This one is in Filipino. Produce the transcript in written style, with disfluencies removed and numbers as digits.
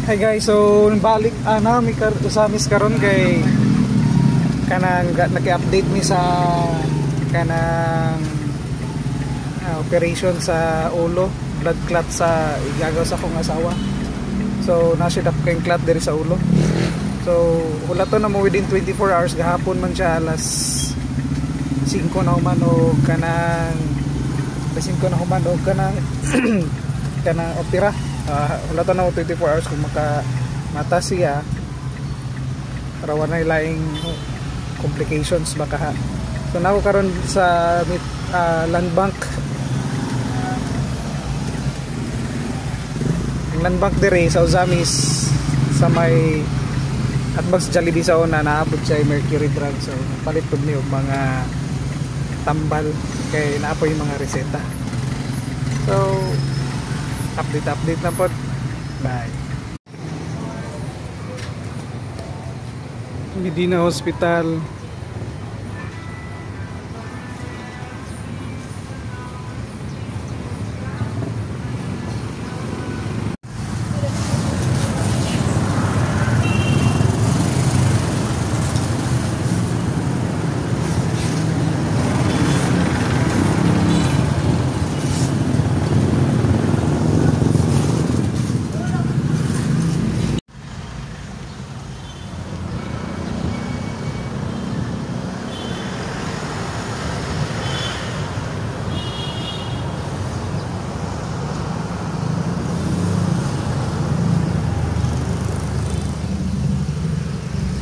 Hi guys, so balik mi usamis karon kay kanang naki-update mi sa kanang operation sa ulo, blood clot sa igagaw sa akong asawa. So nasidap kay clot diri sa ulo. So wala to na mo within 24 hours, gahapon man siya alas 5 na human o kanang alas 5 na human o kanang kanang opera. Wala to na 24 hours kung makamata siya para wala laing complications baka ha. So nako karon sa land bank. Ang land bank dire sa Uzamis sa may Atbags Jollibee sa una, naabot siya mercury drug. So palit pud niyo mga tambal kay naapoy yung mga reseta. So update na po. Bye. Medina Hospital.